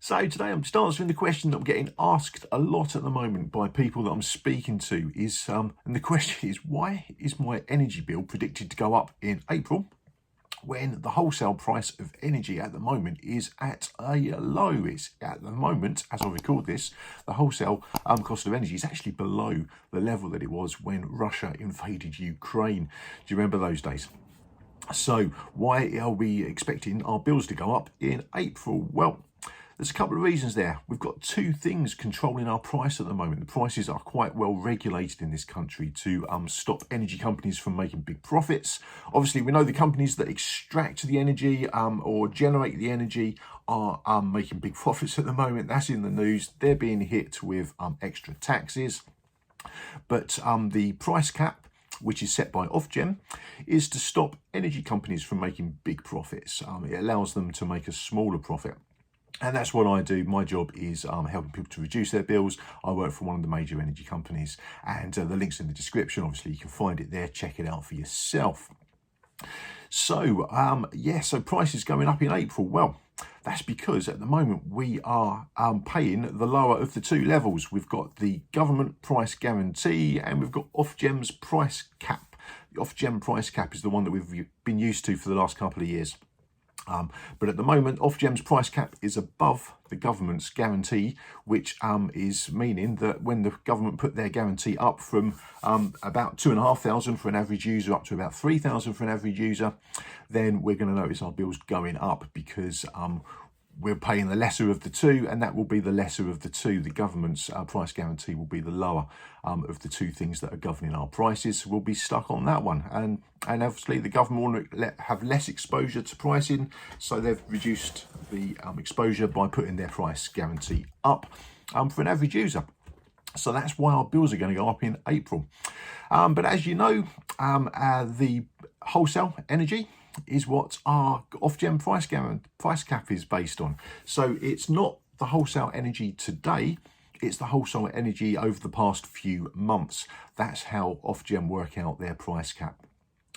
So today I'm just answering the question that I'm getting asked a lot at the moment by people that I'm speaking to and the question is, why is my energy bill predicted to go up in April when the wholesale price of energy at the moment is at a low? It's at the moment, as I record this, the wholesale cost of energy is actually below the level that it was when Russia invaded Ukraine. Do you remember those days? So why are we expecting our bills to go up in April? Well, there's a couple of reasons there. We've got two things controlling our price at the moment. The prices are quite well regulated in this country to stop energy companies from making big profits. Obviously, we know the companies that extract the energy or generate the energy are making big profits at the moment. That's in the news. They're being hit with extra taxes. But the price cap, which is set by Ofgem, is to stop energy companies from making big profits. It allows them to make a smaller profit. And that's what I do. My job is helping people to reduce their bills. I work for one of the major energy companies, and the link's in the description. Obviously, you can find it there. Check it out for yourself. So, so prices going up in April. Well, that's because at the moment we are paying the lower of the two levels. We've got the government price guarantee and we've got Ofgem's price cap. The Ofgem price cap is the one that we've been used to for the last couple of years. But at the moment, Ofgem's price cap is above the government's guarantee, which is meaning that when the government put their guarantee up from about 2,500 for an average user up to about 3,000 for an average user, then we're going to notice our bills going up because we're paying the lesser of the two, and that will be the lesser of the two. The government's price guarantee will be the lower of the two things that are governing our prices. So we'll be stuck on that one. And obviously the government want to have less exposure to pricing, so they've reduced the exposure by putting their price guarantee up for an average user. So that's why our bills are going to go up in April. But as you know, the wholesale energy is what our Ofgem price cap is based on. So it's not the wholesale energy today, it's the wholesale energy over the past few months. That's how Ofgem work out their price cap.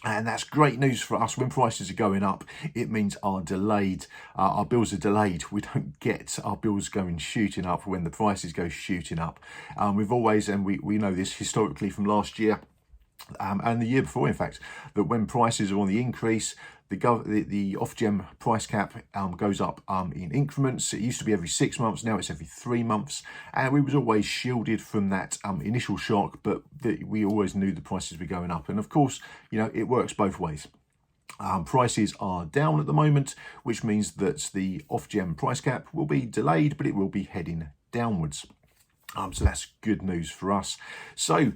And that's great news for us. When prices are going up, it means our bills are delayed. We don't get our bills going shooting up when the prices go shooting up. We've always, and we know this historically from last year, and the year before, in fact, that when prices are on the increase, the Ofgem price cap goes up in increments. It used to be every 6 months, now it's every 3 months, and we was always shielded from that initial shock, but we always knew the prices were going up. And of course, you know, it works both ways. Prices are down at the moment, which means that the Ofgem price cap will be delayed, but it will be heading downwards. So that's good news for us. So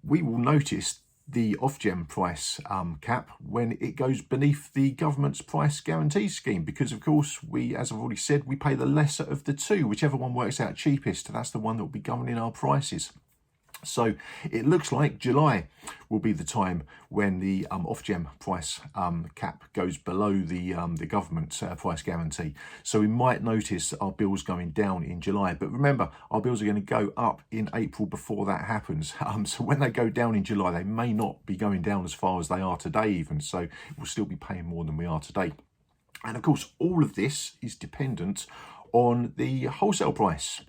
we will notice the Ofgem price cap when it goes beneath the government's price guarantee scheme, because of course we, as I've already said, we pay the lesser of the two. Whichever one works out cheapest, that's the one that will be governing our prices. So it looks like July will be the time when the Ofgem price cap goes below the government price guarantee. So we might notice our bills going down in July. But remember, our bills are going to go up in April before that happens. So when they go down in July, they may not be going down as far as they are today even. So we'll still be paying more than we are today. And of course, all of this is dependent on the wholesale price.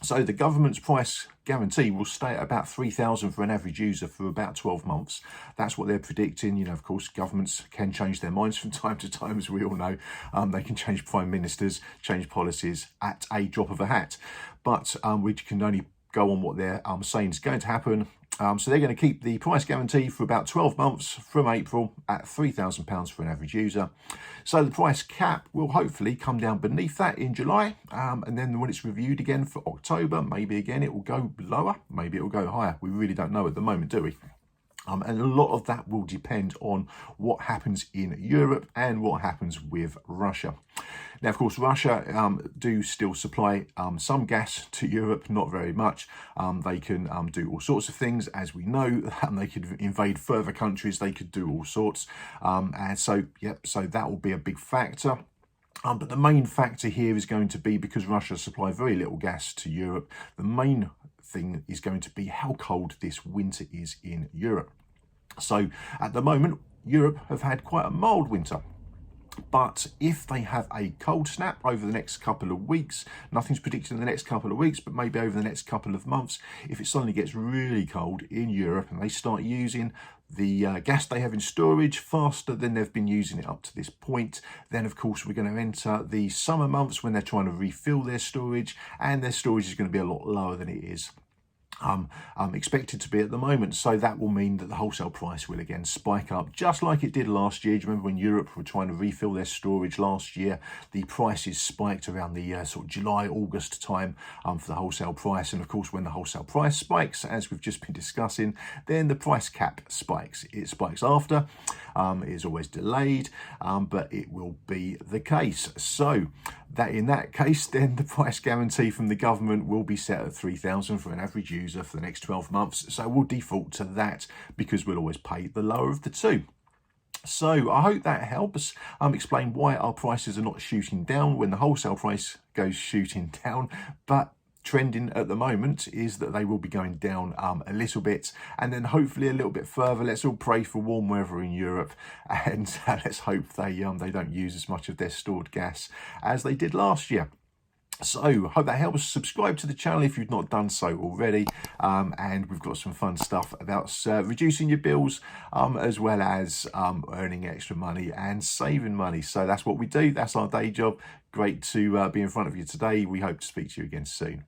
So the government's price guarantee will stay at about 3,000 for an average user for about 12 months. That's what they're predicting. You know, of course, governments can change their minds from time to time, as we all know. They can change prime ministers, change policies at a drop of a hat. But we can only go on what they're saying is going to happen. So they're going to keep the price guarantee for about 12 months from April at £3,000 for an average user. So the price cap will hopefully come down beneath that in July. And then when it's reviewed again for October, maybe again it will go lower, maybe it will go higher. We really don't know at the moment, do we? And a lot of that will depend on what happens in Europe and what happens with Russia. Now, of course, Russia do still supply some gas to Europe, not very much. They can do all sorts of things, as we know. They could invade further countries. They could do all sorts. And so, so that will be a big factor. But the main factor here is going to be, because Russia supply very little gas to Europe, the main thing is going to be how cold this winter is in Europe. So at the moment, Europe have had quite a mild winter. But if they have a cold snap over the next couple of weeks, nothing's predicted in the next couple of weeks, but maybe over the next couple of months, if it suddenly gets really cold in Europe and they start using the gas they have in storage faster than they've been using it up to this point, then of course we're going to enter the summer months when they're trying to refill their storage, and their storage is going to be a lot lower than it is expected to be at the moment. So that will mean that the wholesale price will again spike up, just like it did last year. Do you remember when Europe were trying to refill their storage last year? The prices spiked around the sort of July, August time for the wholesale price. And of course, when the wholesale price spikes, as we've just been discussing, then the price cap spikes. It spikes after. It is always delayed, but it will be the case. So that in that case, then the price guarantee from the government will be set at 3,000 for an average user for the next 12 months. So we'll default to that because we'll always pay the lower of the two. So I hope that helps explain why our prices are not shooting down when the wholesale price goes shooting down, but trending at the moment is that they will be going down a little bit, and then hopefully a little bit further. Let's all pray for warm weather in Europe, and let's hope they don't use as much of their stored gas as they did last year. So hope that helps. Subscribe to the channel if you've not done so already, and we've got some fun stuff about reducing your bills as well as earning extra money and saving money. So that's what we do. That's our day job. Great to be in front of you today. We hope to speak to you again soon.